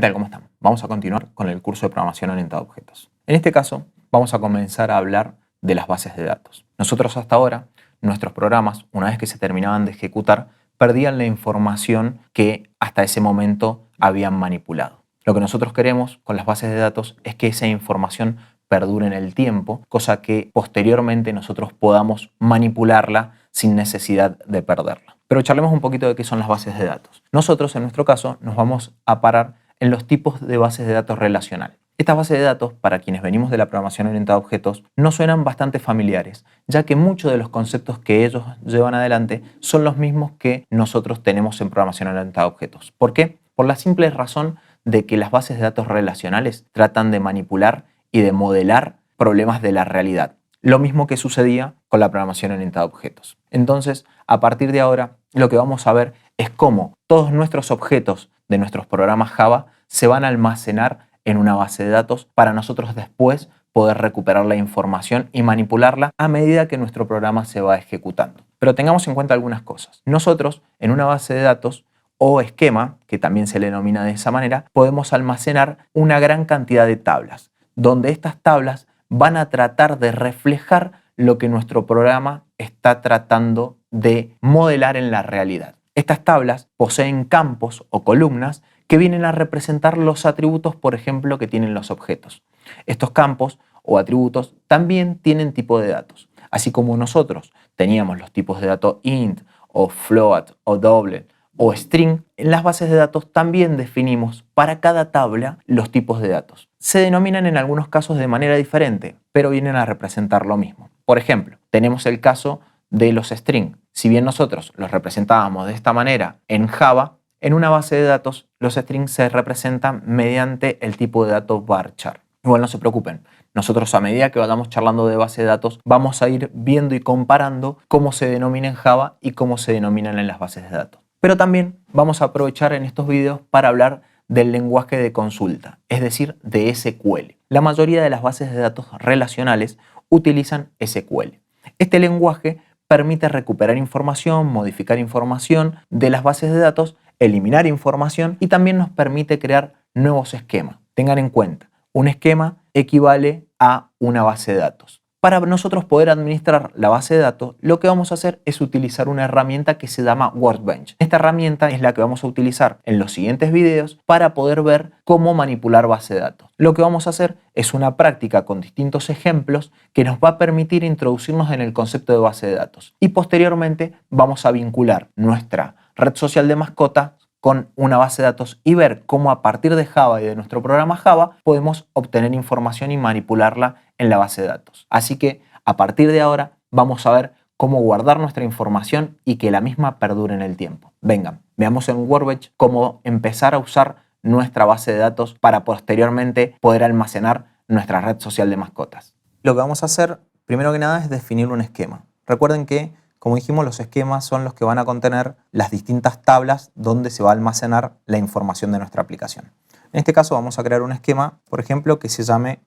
¿Qué tal? ¿Cómo están? Vamos a continuar con el curso de programación orientada a objetos. En este caso, vamos a comenzar a hablar de las bases de datos. Nosotros hasta ahora, nuestros programas, una vez que se terminaban de ejecutar, perdían la información que hasta ese momento habían manipulado. Lo que nosotros queremos con las bases de datos es que esa información perdure en el tiempo, cosa que posteriormente nosotros podamos manipularla sin necesidad de perderla. Pero charlemos un poquito de qué son las bases de datos. Nosotros, en nuestro caso, nos vamos a parar en los tipos de bases de datos relacionales. Estas bases de datos, para quienes venimos de la programación orientada a objetos, nos suenan bastante familiares, ya que muchos de los conceptos que ellos llevan adelante son los mismos que nosotros tenemos en programación orientada a objetos. ¿Por qué? Por la simple razón de que las bases de datos relacionales tratan de manipular y de modelar problemas de la realidad. Lo mismo que sucedía con la programación orientada a objetos. Entonces, a partir de ahora, lo que vamos a ver es cómo todos nuestros objetos de nuestros programas Java se van a almacenar en una base de datos para nosotros después poder recuperar la información y manipularla a medida que nuestro programa se va ejecutando. Pero tengamos en cuenta algunas cosas. Nosotros, en una base de datos o esquema, que también se le denomina de esa manera, podemos almacenar una gran cantidad de tablas, donde estas tablas van a tratar de reflejar lo que nuestro programa está tratando de modelar en la realidad. Estas tablas poseen campos o columnas que vienen a representar los atributos, por ejemplo, que tienen los objetos. Estos campos o atributos también tienen tipo de datos. Así como nosotros teníamos los tipos de datos int o float o double o string, en las bases de datos también definimos para cada tabla los tipos de datos. Se denominan en algunos casos de manera diferente, pero vienen a representar lo mismo. Por ejemplo, tenemos el caso de los string. Si bien nosotros los representábamos de esta manera en Java, en una base de datos los strings se representan mediante el tipo de datos varchar. Igual no se preocupen, nosotros a medida que vayamos charlando de base de datos vamos a ir viendo y comparando cómo se denomina en Java y cómo se denominan en las bases de datos. Pero también vamos a aprovechar en estos videos para hablar del lenguaje de consulta, es decir, de SQL. La mayoría de las bases de datos relacionales utilizan SQL. Este lenguaje permite recuperar información, modificar información de las bases de datos, eliminar información y también nos permite crear nuevos esquemas. Tengan en cuenta, un esquema equivale a una base de datos. Para nosotros poder administrar la base de datos, lo que vamos a hacer es utilizar una herramienta que se llama Workbench. Esta herramienta es la que vamos a utilizar en los siguientes videos para poder ver cómo manipular base de datos. Lo que vamos a hacer es una práctica con distintos ejemplos que nos va a permitir introducirnos en el concepto de base de datos. Y posteriormente vamos a vincular nuestra red social de mascota con una base de datos y ver cómo a partir de Java y de nuestro programa Java podemos obtener información y manipularla en la base de datos. Así que a partir de ahora vamos a ver cómo guardar nuestra información y que la misma perdure en el tiempo. Vengan, veamos en Workbench cómo empezar a usar nuestra base de datos para posteriormente poder almacenar nuestra red social de mascotas. Lo que vamos a hacer primero que nada es definir un esquema. Recuerden que, como dijimos, los esquemas son los que van a contener las distintas tablas donde se va a almacenar la información de nuestra aplicación. En este caso vamos a crear un esquema, por ejemplo, que se llame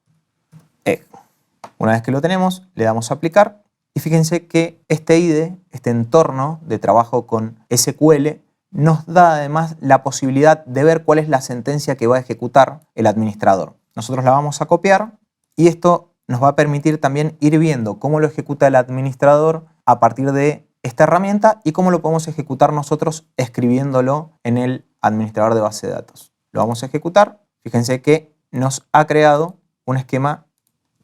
egg. Una vez que lo tenemos, le damos a aplicar y fíjense que este IDE, este entorno de trabajo con SQL, nos da además la posibilidad de ver cuál es la sentencia que va a ejecutar el administrador. Nosotros la vamos a copiar y esto nos va a permitir también ir viendo cómo lo ejecuta el administrador a partir de esta herramienta y cómo lo podemos ejecutar nosotros escribiéndolo en el administrador de base de datos. Lo vamos a ejecutar. Fíjense que nos ha creado un esquema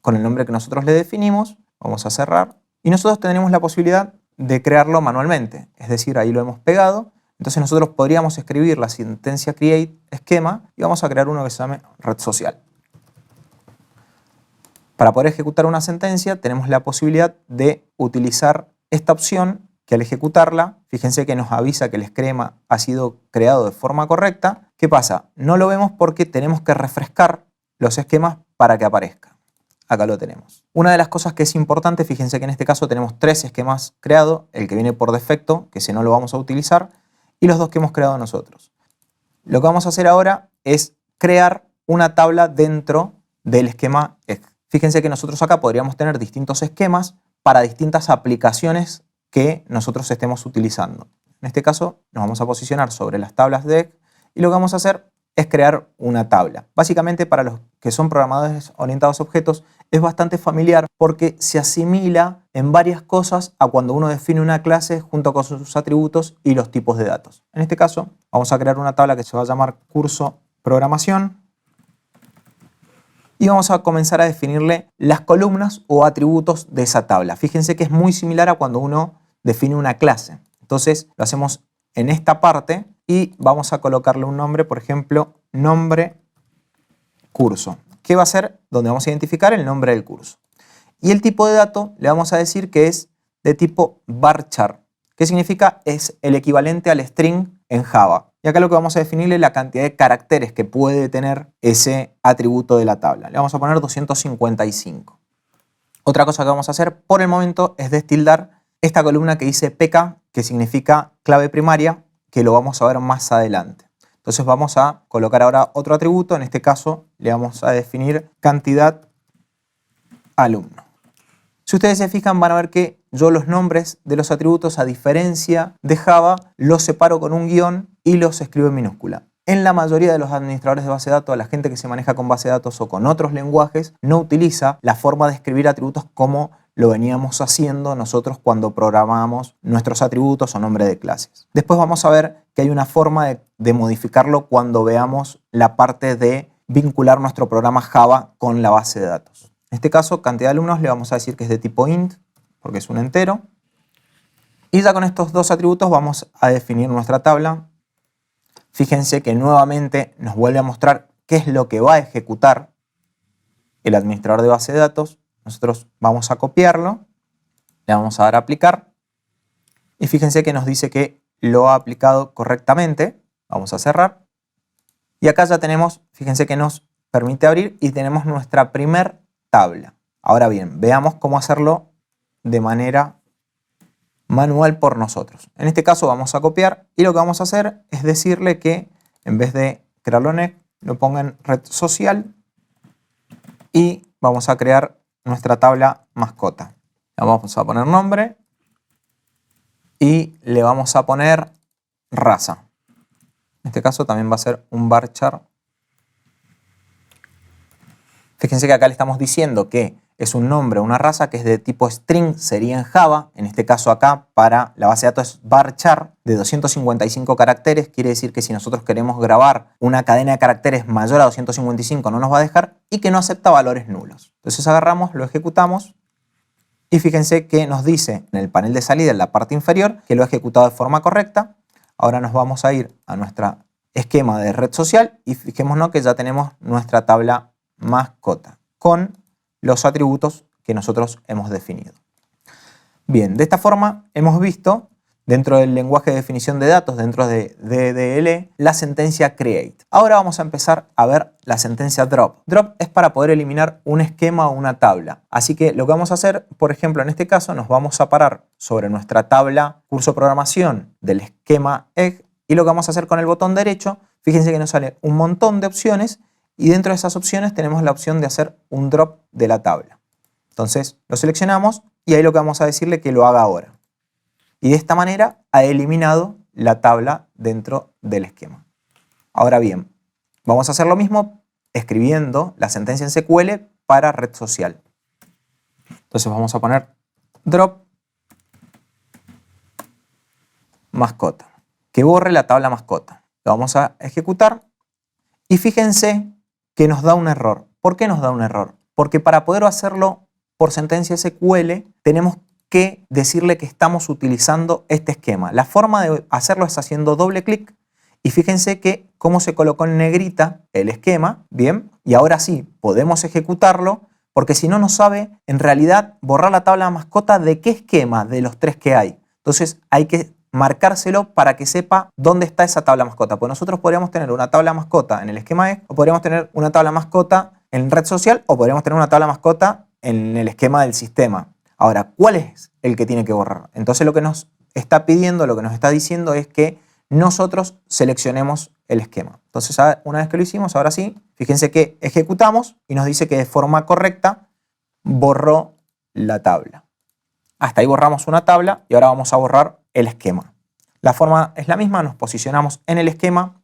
con el nombre que nosotros le definimos. Vamos a cerrar. Y nosotros tendremos la posibilidad de crearlo manualmente. Es decir, ahí lo hemos pegado. Entonces nosotros podríamos escribir la sentencia create esquema y vamos a crear uno que se llame red social. Para poder ejecutar una sentencia tenemos la posibilidad de utilizar esta opción que al ejecutarla, fíjense que nos avisa que el esquema ha sido creado de forma correcta. ¿Qué pasa? No lo vemos porque tenemos que refrescar los esquemas para que aparezca. Acá lo tenemos. Una de las cosas que es importante, fíjense que en este caso tenemos 3 esquemas creados, el que viene por defecto, que ese no lo vamos a utilizar, y los 2 que hemos creado nosotros. Lo que vamos a hacer ahora es crear una tabla dentro del esquema egg. Fíjense que nosotros acá podríamos tener distintos esquemas para distintas aplicaciones que nosotros estemos utilizando. En este caso nos vamos a posicionar sobre las tablas de egg y lo que vamos a hacer es crear una tabla. Básicamente para los que son programadores orientados a objetos es bastante familiar porque se asimila en varias cosas a cuando uno define una clase junto con sus atributos y los tipos de datos. En este caso vamos a crear una tabla que se va a llamar curso programación y vamos a comenzar a definirle las columnas o atributos de esa tabla. Fíjense que es muy similar a cuando uno define una clase. Entonces lo hacemos en esta parte y vamos a colocarle un nombre, por ejemplo, nombre curso. ¿Qué va a ser? Donde vamos a identificar el nombre del curso. Y el tipo de dato le vamos a decir que es de tipo varchar. ¿Qué significa? Es el equivalente al string en Java. Y acá lo que vamos a definirle es la cantidad de caracteres que puede tener ese atributo de la tabla. Le vamos a poner 255. Otra cosa que vamos a hacer por el momento es destildar esta columna que dice PK, que significa clave primaria, que lo vamos a ver más adelante. Entonces vamos a colocar ahora otro atributo, en este caso le vamos a definir cantidad alumno. Si ustedes se fijan van a ver que yo los nombres de los atributos, a diferencia de Java, los separo con un guión y los escribo en minúscula. En la mayoría de los administradores de base de datos, la gente que se maneja con base de datos o con otros lenguajes, no utiliza la forma de escribir atributos como lo veníamos haciendo nosotros cuando programábamos nuestros atributos o nombre de clases. Después vamos a ver que hay una forma de modificarlo cuando veamos la parte de vincular nuestro programa Java con la base de datos. En este caso, cantidad de alumnos le vamos a decir que es de tipo int, porque es un entero. Y ya con estos dos atributos vamos a definir nuestra tabla. Fíjense que nuevamente nos vuelve a mostrar qué es lo que va a ejecutar el administrador de base de datos. Nosotros vamos a copiarlo, le vamos a dar a aplicar y fíjense que nos dice que lo ha aplicado correctamente. Vamos a cerrar y acá ya tenemos, fíjense que nos permite abrir y tenemos nuestra primer tabla. Ahora bien, veamos cómo hacerlo de manera manual por nosotros. En este caso vamos a copiar y lo que vamos a hacer es decirle que en vez de crearlo en lo ponga en red social y vamos a crear nuestra tabla mascota. Le vamos a poner nombre y le vamos a poner raza. En este caso también va a ser un varchar. Fíjense que acá le estamos diciendo que es un nombre, una raza que es de tipo string, sería en Java. En este caso acá para la base de datos es varchar de 255 caracteres. Quiere decir que si nosotros queremos grabar una cadena de caracteres mayor a 255 no nos va a dejar y que no acepta valores nulos. Entonces agarramos, lo ejecutamos y fíjense que nos dice en el panel de salida en la parte inferior que lo ha ejecutado de forma correcta. Ahora nos vamos a ir a nuestro esquema de red social y fijémonos que ya tenemos nuestra tabla mascota con los atributos que nosotros hemos definido. Bien, de esta forma hemos visto dentro del lenguaje de definición de datos, dentro de DDL, la sentencia create. Ahora vamos a empezar a ver la sentencia drop. Drop es para poder eliminar un esquema o una tabla. Así que lo que vamos a hacer, por ejemplo, en este caso, nos vamos a parar sobre nuestra tabla curso programación del esquema egg y lo que vamos a hacer con el botón derecho, fíjense que nos sale un montón de opciones y dentro de esas opciones tenemos la opción de hacer un drop de la tabla. Entonces lo seleccionamos y ahí lo que vamos a decirle que lo haga ahora. Y de esta manera ha eliminado la tabla dentro del esquema. Ahora bien, vamos a hacer lo mismo escribiendo la sentencia en SQL para red social. Entonces vamos a poner drop mascota, que borre la tabla mascota. Lo vamos a ejecutar y fíjense que nos da un error. ¿Por qué nos da un error? Porque para poder hacerlo por sentencia SQL tenemos que decirle que estamos utilizando este esquema. La forma de hacerlo es haciendo doble clic y fíjense que cómo se colocó en negrita el esquema, bien, y ahora sí podemos ejecutarlo porque si no nos sabe en realidad borrar la tabla mascota de qué esquema de los tres que hay. Entonces hay que marcárselo para que sepa dónde está esa tabla mascota. Pues nosotros podríamos tener una tabla mascota en el esquema E, o podríamos tener una tabla mascota en red social, o podríamos tener una tabla mascota en el esquema del sistema. Ahora, ¿cuál es el que tiene que borrar? Entonces lo que nos está pidiendo, lo que nos está diciendo es que nosotros seleccionemos el esquema. Entonces una vez que lo hicimos, ahora sí, fíjense que ejecutamos y nos dice que de forma correcta borró la tabla. Hasta ahí borramos una tabla y ahora vamos a borrar el esquema. La forma es la misma, nos posicionamos en el esquema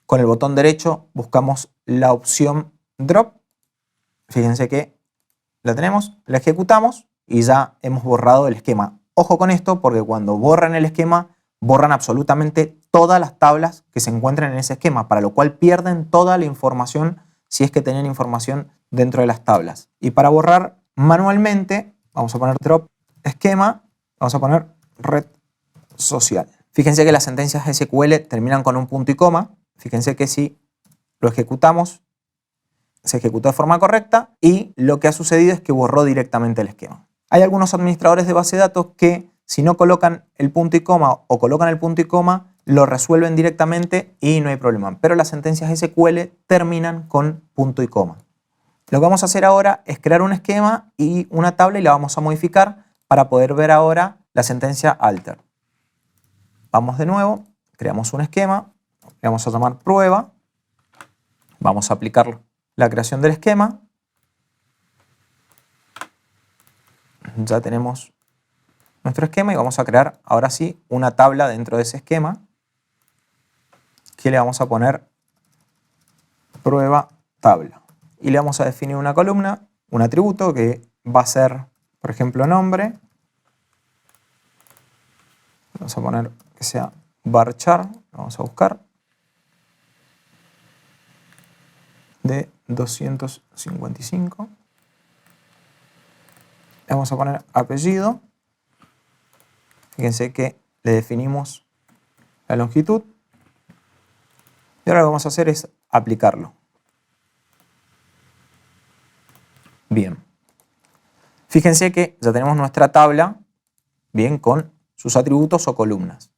con el botón derecho buscamos la opción Drop. Fíjense que la tenemos, la ejecutamos y ya hemos borrado el esquema. Ojo con esto porque cuando borran el esquema, borran absolutamente todas las tablas que se encuentran en ese esquema, para lo cual pierden toda la información si es que tenían información dentro de las tablas. Y para borrar manualmente, vamos a poner drop esquema, vamos a poner red social. Fíjense que las sentencias SQL terminan con un punto y coma. Fíjense que si lo ejecutamos, se ejecutó de forma correcta y lo que ha sucedido es que borró directamente el esquema. Hay algunos administradores de base de datos que si no colocan el punto y coma o colocan el punto y coma, lo resuelven directamente y no hay problema. Pero las sentencias SQL terminan con punto y coma. Lo que vamos a hacer ahora es crear un esquema y una tabla y la vamos a modificar para poder ver ahora la sentencia alter. Vamos de nuevo, creamos un esquema, le vamos a llamar prueba, vamos a aplicar la creación del esquema. Ya tenemos nuestro esquema y vamos a crear ahora sí una tabla dentro de ese esquema que le vamos a poner prueba tabla. Y le vamos a definir una columna, un atributo que va a ser, por ejemplo, nombre. Vamos a poner que sea varchar, vamos a buscar, de 255. Le vamos a poner apellido. Fíjense que le definimos la longitud. Y ahora lo que vamos a hacer es aplicarlo. Bien. Fíjense que ya tenemos nuestra tabla, bien, con sus atributos o columnas.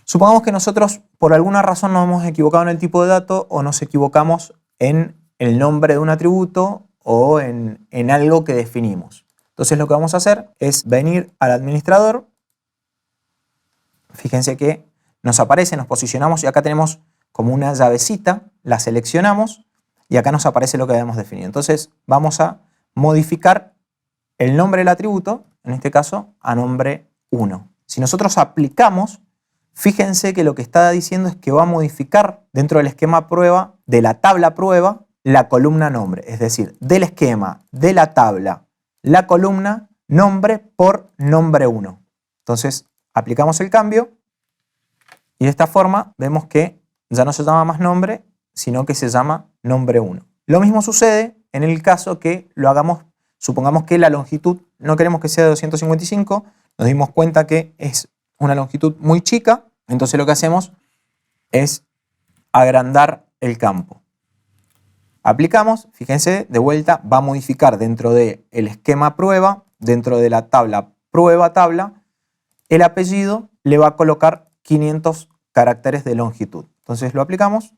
Supongamos que nosotros por alguna razón nos hemos equivocado en el tipo de dato o nos equivocamos en el nombre de un atributo o en algo que definimos. Entonces lo que vamos a hacer es venir al administrador. Fíjense que nos aparece, nos posicionamos y acá tenemos como una llavecita, la seleccionamos y acá nos aparece lo que habíamos definido. Entonces vamos a modificar el nombre del atributo, en este caso a nombre 1. Si nosotros aplicamos, fíjense que lo que está diciendo es que va a modificar dentro del esquema prueba, de la tabla prueba, la columna nombre. Es decir, del esquema, de la tabla, la columna nombre por nombre 1. Entonces aplicamos el cambio y de esta forma vemos que ya no se llama más nombre, sino que se llama nombre 1. Lo mismo sucede en el caso que lo hagamos, supongamos que la longitud no queremos que sea de 255, nos dimos cuenta que es una longitud muy chica, entonces lo que hacemos es agrandar el campo. Aplicamos, fíjense, de vuelta va a modificar dentro del esquema prueba, dentro de la tabla prueba tabla, el apellido le va a colocar 500 caracteres de longitud. Entonces lo aplicamos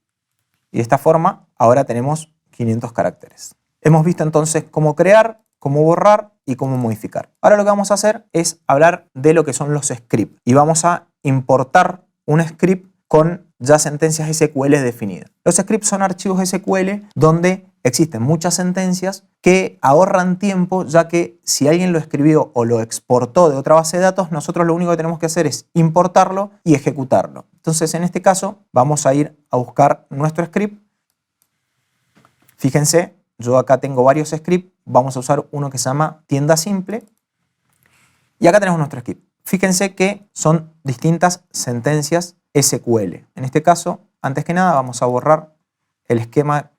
y de esta forma ahora tenemos 500 caracteres. Hemos visto entonces cómo crear, cómo borrar y cómo modificar. Ahora lo que vamos a hacer es hablar de lo que son los scripts y vamos a importar un script con ya sentencias SQL definidas. Los scripts son archivos SQL donde existen muchas sentencias que ahorran tiempo, ya que si alguien lo escribió o lo exportó de otra base de datos, nosotros lo único que tenemos que hacer es importarlo y ejecutarlo. Entonces en este caso vamos a ir a buscar nuestro script. Fíjense, yo acá tengo varios scripts, vamos a usar uno que se llama tienda simple y acá tenemos nuestro script. Fíjense que son distintas sentencias SQL. En este caso, antes que nada, vamos a borrar el esquema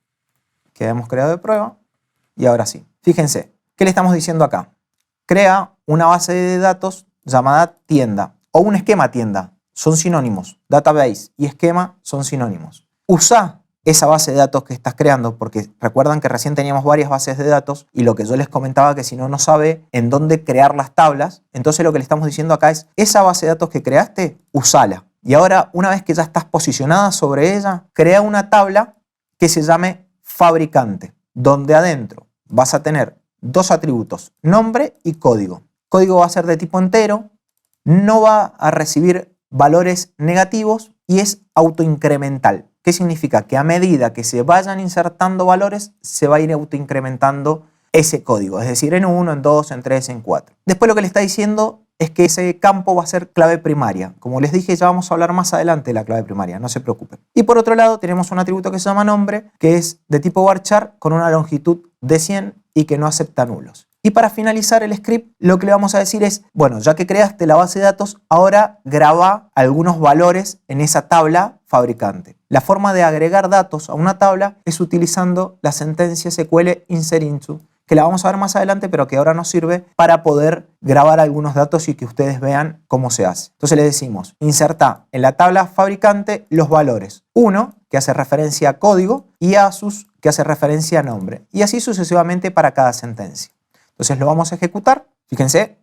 que habíamos creado de prueba. Y ahora sí, fíjense, ¿qué le estamos diciendo acá? Crea una base de datos llamada tienda o un esquema tienda. Son sinónimos. Database y esquema son sinónimos. Usa esa base de datos que estás creando, porque recuerdan que recién teníamos varias bases de datos y lo que yo les comentaba que si no sabe en dónde crear las tablas, entonces lo que le estamos diciendo acá es esa base de datos que creaste, usala. Y ahora, una vez que ya estás posicionada sobre ella, crea una tabla que se llame fabricante, donde adentro vas a tener dos atributos, nombre y código. Código va a ser de tipo entero, no va a recibir valores negativos y es autoincremental. ¿Qué significa? Que a medida que se vayan insertando valores, se va a ir autoincrementando ese código, es decir, en 1, en 2, en 3, en 4. Después lo que le está diciendo es que ese campo va a ser clave primaria. Como les dije, ya vamos a hablar más adelante de la clave primaria, no se preocupen. Y por otro lado tenemos un atributo que se llama nombre, que es de tipo varchar con una longitud de 100 y que no acepta nulos. Y para finalizar el script, lo que le vamos a decir es, bueno, ya que creaste la base de datos, ahora graba algunos valores en esa tabla fabricante. La forma de agregar datos a una tabla es utilizando la sentencia SQL insert into, que la vamos a ver más adelante, pero que ahora nos sirve para poder grabar algunos datos y que ustedes vean cómo se hace. Entonces le decimos, inserta en la tabla fabricante los valores. 1, que hace referencia a código, y ASUS, que hace referencia a nombre. Y así sucesivamente para cada sentencia. Entonces lo vamos a ejecutar. Fíjense,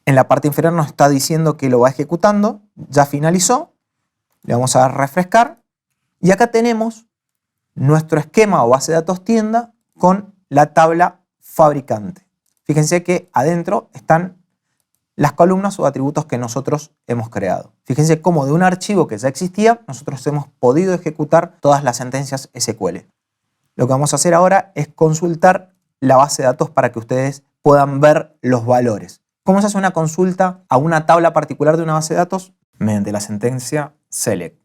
en la parte inferior nos está diciendo que lo va ejecutando. Ya finalizó. Le vamos a dar a refrescar. Y acá tenemos nuestro esquema o base de datos tienda con la tabla fabricante. Fíjense que adentro están las columnas o atributos que nosotros hemos creado. Fíjense cómo de un archivo que ya existía, nosotros hemos podido ejecutar todas las sentencias SQL. Lo que vamos a hacer ahora es consultar la base de datos para que ustedes puedan ver los valores. ¿Cómo se hace una consulta a una tabla particular de una base de datos? Mediante la sentencia select.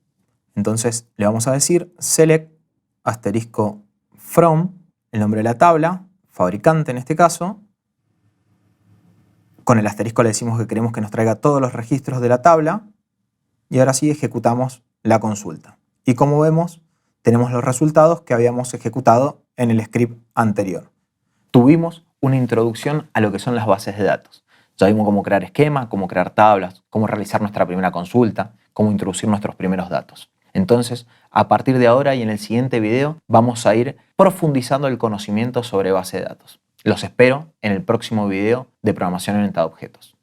Entonces le vamos a decir select asterisco from, el nombre de la tabla, fabricante en este caso. Con el asterisco le decimos que queremos que nos traiga todos los registros de la tabla. Y ahora sí ejecutamos la consulta. Y como vemos, tenemos los resultados que habíamos ejecutado en el script anterior. Tuvimos una introducción a lo que son las bases de datos. Ya vimos cómo crear esquemas, cómo crear tablas, cómo realizar nuestra primera consulta, cómo introducir nuestros primeros datos. Entonces, a partir de ahora y en el siguiente video, vamos a ir profundizando el conocimiento sobre base de datos. Los espero en el próximo video de programación orientada a objetos.